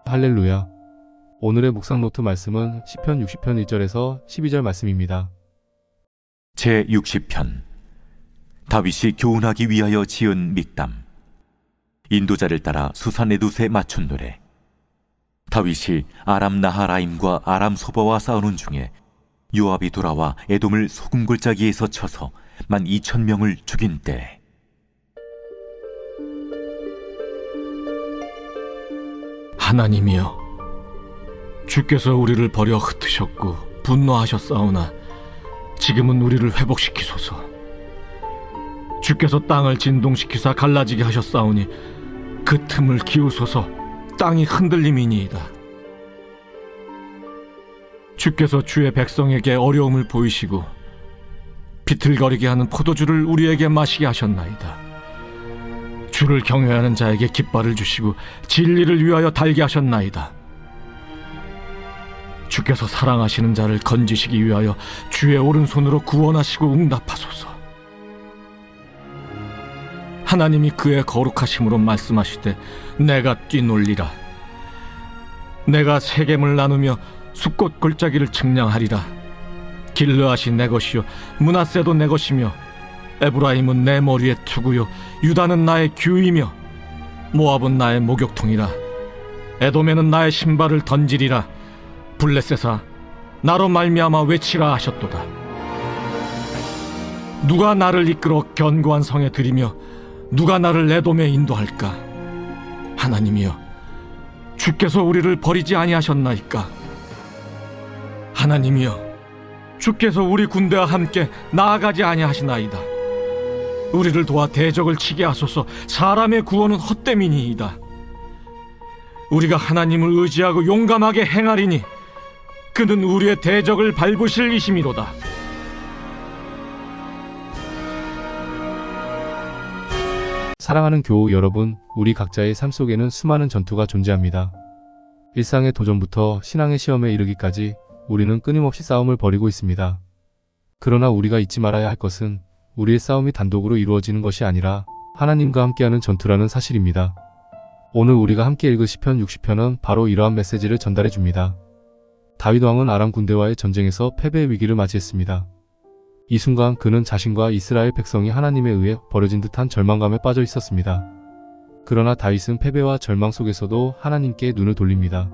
할렐루야. 오늘의 묵상 노트 말씀은 시편 60편 1절에서 12절 말씀입니다. 제60편 다윗이 교훈하기 위하여 지은 믹담. 인도자를 따라 수산에두스에 맞춘 노래. 다윗이 아람 나하라임과 아람 소바와 싸우는 중에 요압이 돌아와 에돔을 소금골짜기에서 쳐서 12,000명을 죽인 때. 하나님이여, 주께서 우리를 버려 흩으셨고 분노하셨사오나 지금은 우리를 회복시키소서. 주께서 땅을 진동시키사 갈라지게 하셨사오니 그 틈을 기우소서. 땅이 흔들림이니이다. 주께서 주의 백성에게 어려움을 보이시고 비틀거리게 하는 포도주를 우리에게 마시게 하셨나이다. 주를 경외하는 자에게 깃발을 주시고 진리를 위하여 달게 하셨나이다. 주께서 사랑하시는 자를 건지시기 위하여 주의 오른손으로 구원하시고 응답하소서. 하나님이 그의 거룩하심으로 말씀하시되 내가 뛰놀리라. 내가 세겜을 나누며 숫꽃 골짜기를 측량하리라. 길르앗이 내 것이요 므낫세도 내 것이며 에브라임은 내 머리의 투구요 유다는 나의 규이며 모압은 나의 목욕통이라. 에돔에는 나의 신발을 던지리라. 블레셋아, 나로 말미암아 외치라 하셨도다. 누가 나를 이끌어 견고한 성에 들이며 누가 나를 에돔에 인도할까? 하나님이여, 주께서 우리를 버리지 아니하셨나이까? 하나님이여, 주께서 우리 군대와 함께 나아가지 아니하시나이다. 우리를 도와 대적을 치게 하소서. 사람의 구원은 헛됨이니이다. 우리가 하나님을 의지하고 용감하게 행하리니 그는 우리의 대적을 밟으실 이심이로다. 사랑하는 교우 여러분, 우리 각자의 삶 속에는 수많은 전투가 존재합니다. 일상의 도전부터 신앙의 시험에 이르기까지 우리는 끊임없이 싸움을 벌이고 있습니다. 그러나 우리가 잊지 말아야 할 것은 우리의 싸움이 단독으로 이루어지는 것이 아니라 하나님과 함께하는 전투라는 사실입니다. 오늘 우리가 함께 읽을 시편 60편은 바로 이러한 메시지를 전달해 줍니다. 다윗 왕은 아람 군대와의 전쟁에서 패배의 위기를 맞이했습니다. 이 순간 그는 자신과 이스라엘 백성이 하나님에 의해 버려진 듯한 절망감에 빠져 있었습니다. 그러나 다윗은 패배와 절망 속에서도 하나님께 눈을 돌립니다.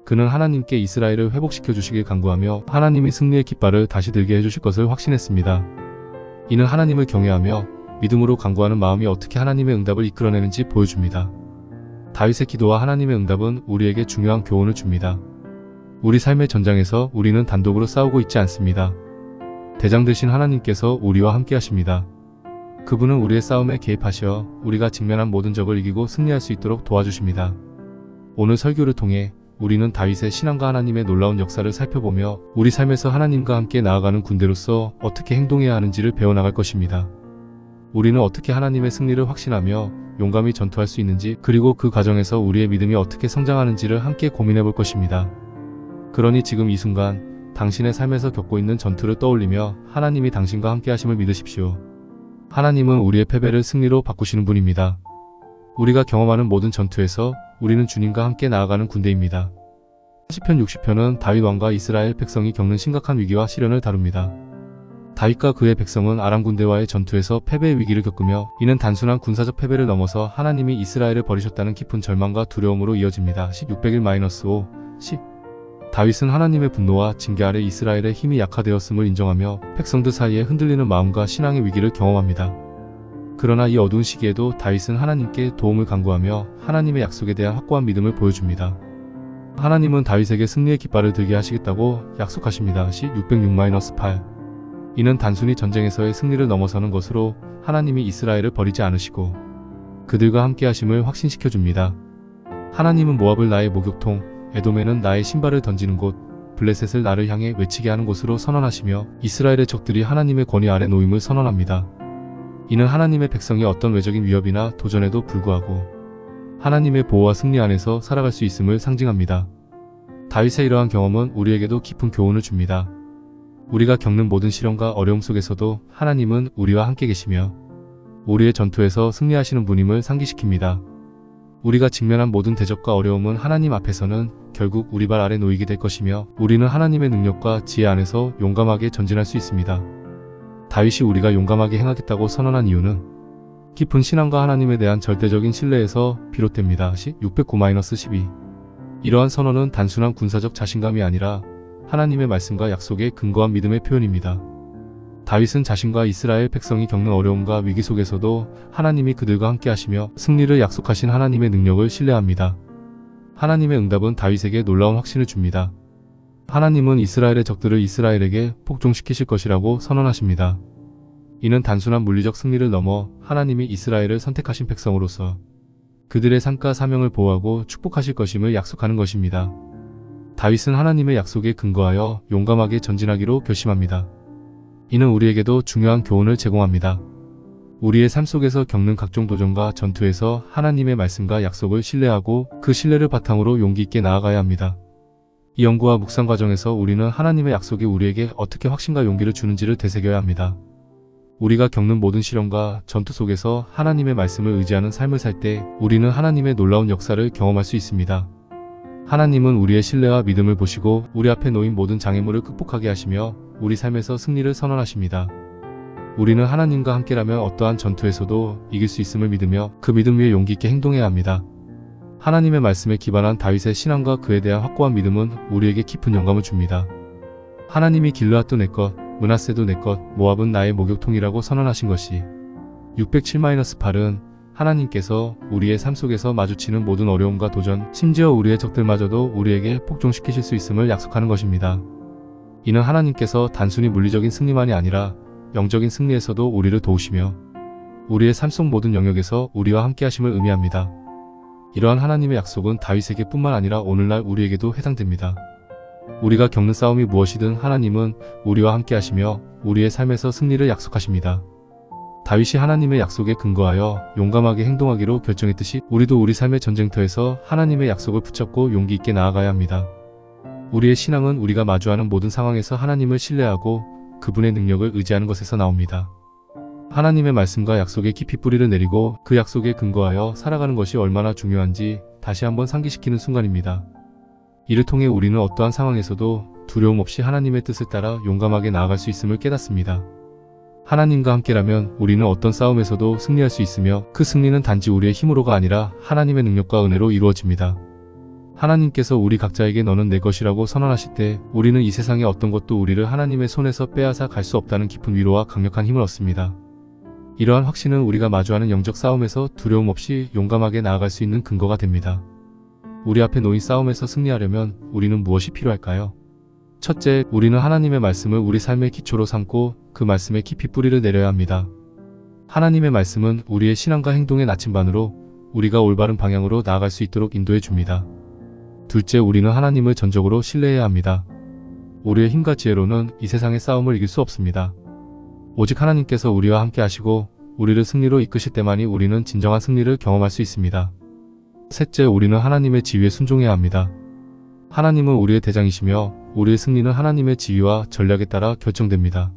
그는 하나님께 이스라엘을 회복시켜 주시길 간구하며 하나님이 승리의 깃발을 다시 들게 해주실 것을 확신했습니다. 이는 하나님을 경외하며 믿음으로 간구하는 마음이 어떻게 하나님의 응답을 이끌어내는지 보여줍니다. 다윗의 기도와 하나님의 응답은 우리에게 중요한 교훈을 줍니다. 우리 삶의 전장에서 우리는 단독으로 싸우고 있지 않습니다. 대장 되신 하나님께서 우리와 함께 하십니다. 그분은 우리의 싸움에 개입하셔 우리가 직면한 모든 적을 이기고 승리할 수 있도록 도와주십니다. 오늘 설교를 통해 우리는 다윗의 신앙과 하나님의 놀라운 역사를 살펴보며 우리 삶에서 하나님과 함께 나아가는 군대로서 어떻게 행동해야 하는지를 배워나갈 것입니다. 우리는 어떻게 하나님의 승리를 확신하며 용감히 전투할 수 있는지, 그리고 그 과정에서 우리의 믿음이 어떻게 성장하는지를 함께 고민해 볼 것입니다. 그러니 지금 이 순간 당신의 삶에서 겪고 있는 전투를 떠올리며 하나님이 당신과 함께 하심을 믿으십시오. 하나님은 우리의 패배를 승리로 바꾸시는 분입니다. 우리가 경험하는 모든 전투에서 우리는 주님과 함께 나아가는 군대입니다. 시편 60편은 다윗 왕과 이스라엘 백성이 겪는 심각한 위기와 시련을 다룹니다. 다윗과 그의 백성은 아람 군대와의 전투에서 패배의 위기를 겪으며 이는 단순한 군사적 패배를 넘어서 하나님이 이스라엘을 버리셨다는 깊은 절망과 두려움으로 이어집니다. 601-5 10 다윗은 하나님의 분노와 징계 아래 이스라엘의 힘이 약화되었음을 인정하며 백성들 사이에 흔들리는 마음과 신앙의 위기를 경험합니다. 그러나 이 어두운 시기에도 다윗은 하나님께 도움을 간구하며 하나님의 약속에 대한 확고한 믿음을 보여줍니다. 하나님은 다윗에게 승리의 깃발을 들게 하시겠다고 약속하십니다. 606-8 이는 단순히 전쟁에서의 승리를 넘어서는 것으로 하나님이 이스라엘을 버리지 않으시고 그들과 함께 하심을 확신시켜줍니다. 하나님은 모압을 나의 목욕통, 에돔에는 나의 신발을 던지는 곳, 블레셋을 나를 향해 외치게 하는 곳으로 선언하시며 이스라엘의 적들이 하나님의 권위 아래 놓임을 선언합니다. 이는 하나님의 백성이 어떤 외적인 위협이나 도전에도 불구하고 하나님의 보호와 승리 안에서 살아갈 수 있음을 상징합니다. 다윗의 이러한 경험은 우리에게도 깊은 교훈을 줍니다. 우리가 겪는 모든 시련과 어려움 속에서도 하나님은 우리와 함께 계시며 우리의 전투에서 승리하시는 분임을 상기시킵니다. 우리가 직면한 모든 대적과 어려움은 하나님 앞에서는 결국 우리 발 아래 놓이게 될 것이며 우리는 하나님의 능력과 지혜 안에서 용감하게 전진할 수 있습니다. 다윗이 우리가 용감하게 행하겠다고 선언한 이유는 깊은 신앙과 하나님에 대한 절대적인 신뢰에서 비롯됩니다. 609-12 이러한 선언은 단순한 군사적 자신감이 아니라 하나님의 말씀과 약속에 근거한 믿음의 표현입니다. 다윗은 자신과 이스라엘 백성이 겪는 어려움과 위기 속에서도 하나님이 그들과 함께 하시며 승리를 약속하신 하나님의 능력을 신뢰합니다. 하나님의 응답은 다윗에게 놀라운 확신을 줍니다. 하나님은 이스라엘의 적들을 이스라엘에게 복종시키실 것이라고 선언하십니다. 이는 단순한 물리적 승리를 넘어 하나님이 이스라엘을 선택하신 백성으로서 그들의 삶과 사명을 보호하고 축복하실 것임을 약속하는 것입니다. 다윗은 하나님의 약속에 근거하여 용감하게 전진하기로 결심합니다. 이는 우리에게도 중요한 교훈을 제공합니다. 우리의 삶 속에서 겪는 각종 도전과 전투에서 하나님의 말씀과 약속을 신뢰하고 그 신뢰를 바탕으로 용기 있게 나아가야 합니다. 이 연구와 묵상 과정에서 우리는 하나님의 약속이 우리에게 어떻게 확신과 용기를 주는지를 되새겨야 합니다. 우리가 겪는 모든 시련과 전투 속에서 하나님의 말씀을 의지하는 삶을 살 때 우리는 하나님의 놀라운 역사를 경험할 수 있습니다. 하나님은 우리의 신뢰와 믿음을 보시고 우리 앞에 놓인 모든 장애물을 극복하게 하시며 우리 삶에서 승리를 선언하십니다. 우리는 하나님과 함께라면 어떠한 전투에서도 이길 수 있음을 믿으며 그 믿음 위에 용기 있게 행동해야 합니다. 하나님의 말씀에 기반한 다윗의 신앙과 그에 대한 확고한 믿음은 우리에게 깊은 영감을 줍니다. 하나님이 길르앗도 내 것, 므낫세도 내 것, 모압은 나의 목욕통이라고 선언하신 것이 607-8은 하나님께서 우리의 삶 속에서 마주치는 모든 어려움과 도전, 심지어 우리의 적들마저도 우리에게 복종시키실 수 있음을 약속하는 것입니다. 이는 하나님께서 단순히 물리적인 승리만이 아니라 영적인 승리에서도 우리를 도우시며 우리의 삶 속 모든 영역에서 우리와 함께 하심을 의미합니다. 이러한 하나님의 약속은 다윗에게 뿐만 아니라 오늘날 우리에게도 해당됩니다. 우리가 겪는 싸움이 무엇이든 하나님은 우리와 함께 하시며 우리의 삶에서 승리를 약속하십니다. 다윗이 하나님의 약속에 근거하여 용감하게 행동하기로 결정했듯이 우리도 우리 삶의 전쟁터에서 하나님의 약속을 붙잡고 용기 있게 나아가야 합니다. 우리의 신앙은 우리가 마주하는 모든 상황에서 하나님을 신뢰하고 그분의 능력을 의지하는 것에서 나옵니다. 하나님의 말씀과 약속에 깊이 뿌리를 내리고 그 약속에 근거하여 살아가는 것이 얼마나 중요한지 다시 한번 상기시키는 순간입니다. 이를 통해 우리는 어떠한 상황에서도 두려움 없이 하나님의 뜻을 따라 용감하게 나아갈 수 있음을 깨닫습니다. 하나님과 함께라면 우리는 어떤 싸움에서도 승리할 수 있으며 그 승리는 단지 우리의 힘으로가 아니라 하나님의 능력과 은혜로 이루어집니다. 하나님께서 우리 각자에게 너는 내 것이라고 선언하실 때 우리는 이 세상의 어떤 것도 우리를 하나님의 손에서 빼앗아 갈 수 없다는 깊은 위로와 강력한 힘을 얻습니다. 이러한 확신은 우리가 마주하는 영적 싸움에서 두려움 없이 용감하게 나아갈 수 있는 근거가 됩니다. 우리 앞에 놓인 싸움에서 승리하려면 우리는 무엇이 필요할까요? 첫째, 우리는 하나님의 말씀을 우리 삶의 기초로 삼고 그 말씀에 깊이 뿌리를 내려야 합니다. 하나님의 말씀은 우리의 신앙과 행동의 나침반으로 우리가 올바른 방향으로 나아갈 수 있도록 인도해 줍니다. 둘째, 우리는 하나님을 전적으로 신뢰해야 합니다. 우리의 힘과 지혜로는 이 세상의 싸움을 이길 수 없습니다. 오직 하나님께서 우리와 함께 하시고 우리를 승리로 이끄실 때만이 우리는 진정한 승리를 경험할 수 있습니다. 셋째, 우리는 하나님의 지위에 순종해야 합니다. 하나님은 우리의 대장이시며 우리의 승리는 하나님의 지위와 전략에 따라 결정됩니다.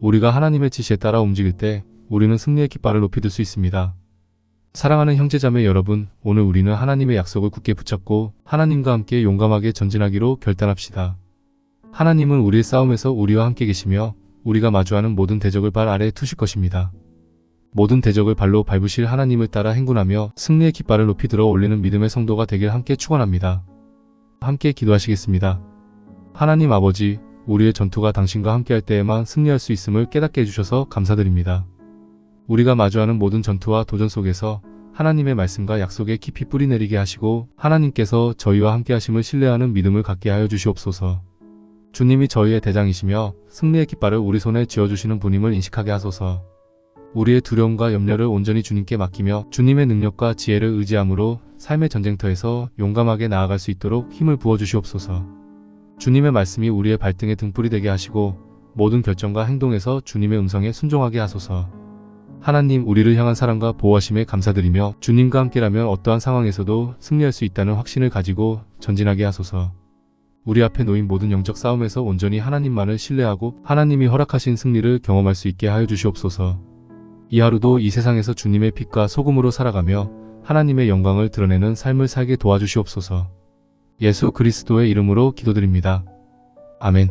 우리가 하나님의 지시에 따라 움직일 때 우리는 승리의 깃발을 높이 들 수 있습니다. 사랑하는 형제자매 여러분, 오늘 우리는 하나님의 약속을 굳게 붙잡고 하나님과 함께 용감하게 전진하기로 결단합시다. 하나님은 우리의 싸움에서 우리와 함께 계시며 우리가 마주하는 모든 대적을 발 아래에 두실 것입니다. 모든 대적을 발로 밟으실 하나님을 따라 행군하며 승리의 깃발을 높이 들어 올리는 믿음의 성도가 되길 함께 축원합니다. 함께 기도하시겠습니다. 하나님 아버지, 우리의 전투가 당신과 함께할 때에만 승리할 수 있음을 깨닫게 해주셔서 감사드립니다. 우리가 마주하는 모든 전투와 도전 속에서 하나님의 말씀과 약속에 깊이 뿌리내리게 하시고 하나님께서 저희와 함께 하심을 신뢰하는 믿음을 갖게 하여 주시옵소서. 주님이 저희의 대장이시며 승리의 깃발을 우리 손에 쥐어주시는 분임을 인식하게 하소서. 우리의 두려움과 염려를 온전히 주님께 맡기며 주님의 능력과 지혜를 의지함으로 삶의 전쟁터에서 용감하게 나아갈 수 있도록 힘을 부어주시옵소서. 주님의 말씀이 우리의 발등에 등불이 되게 하시고 모든 결정과 행동에서 주님의 음성에 순종하게 하소서. 하나님, 우리를 향한 사랑과 보호하심에 감사드리며 주님과 함께라면 어떠한 상황에서도 승리할 수 있다는 확신을 가지고 전진하게 하소서. 우리 앞에 놓인 모든 영적 싸움에서 온전히 하나님만을 신뢰하고 하나님이 허락하신 승리를 경험할 수 있게 하여 주시옵소서. 이 하루도 이 세상에서 주님의 빛과 소금으로 살아가며 하나님의 영광을 드러내는 삶을 살게 도와주시옵소서. 예수 그리스도의 이름으로 기도드립니다. 아멘.